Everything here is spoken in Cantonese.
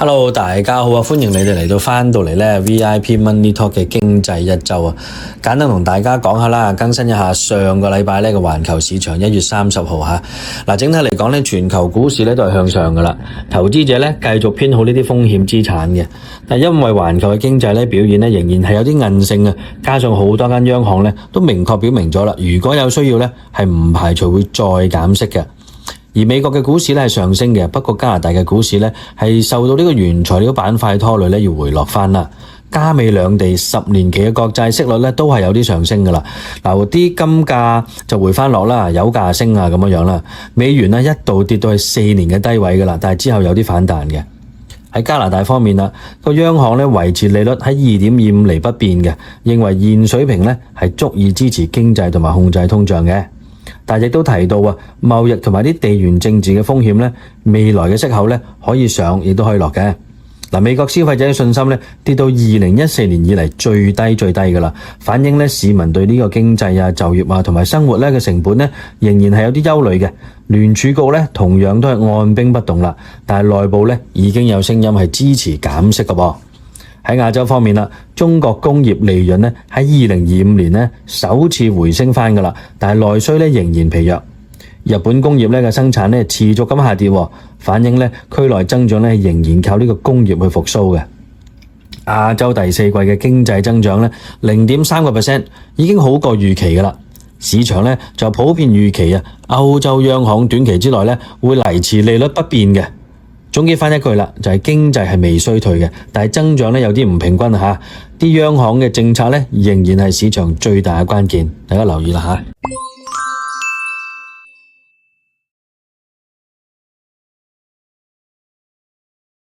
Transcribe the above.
Hello， 大家好啊！歡迎你哋翻到嚟咧 VIP Money Talk 嘅經濟一周啊！簡單同大家講下啦，更新一下上個禮拜咧嘅環球市場1月30號吓。嗱，整體嚟講咧，全球股市咧都係向上噶啦，投資者咧繼續偏好呢啲風險資產嘅。但因為環球嘅經濟咧表現咧仍然係有啲韌性啊，加上好多間央行咧都明確表明咗啦，如果有需要咧係唔排除會再減息嘅。而美國嘅股市咧係上升嘅，不過加拿大嘅股市咧係受到呢個原材料板塊拖累咧，要回落翻啦。加美兩地10年期嘅國債息率咧都係有啲上升噶啦。嗱，啲金價就回翻落啦，油價升啊咁樣啦。美元咧一度跌到去4年嘅低位噶啦，但係之後有啲反彈嘅。喺加拿大方面啦，個央行咧維持利率喺2.25厘不變嘅，認為現水平咧係足以支持經濟同埋控制通脹嘅。但亦都提到啊，貿易同埋啲地緣政治嘅風險咧，未來嘅息口咧可以上，亦都可以落嘅。嗱，美國消費者嘅信心咧跌到2014年以嚟最低噶啦，反映咧市民對呢個經濟啊、就業啊同埋生活咧嘅成本咧仍然係有啲憂慮嘅。聯儲局咧同樣都係按兵不動啦，但係內部咧已經有聲音係支持減息嘅噃。喺亞洲方面啦，中國工業利潤咧喺2025年咧首次回升翻噶啦，但係內需咧仍然疲弱。日本工業咧嘅生產咧持續咁下跌，反映咧區內增長咧仍然靠呢個工業去復甦嘅。亞洲第四季嘅經濟增長咧0.3%，已經好過預期噶啦。市場咧就普遍預期啊，歐洲央行短期之內咧會維持利率不變嘅。總結翻一句啦，就係經濟係未衰退嘅，但係增長咧有啲唔平均吓。啲央行嘅政策咧仍然係市場最大嘅關鍵，大家留意啦吓。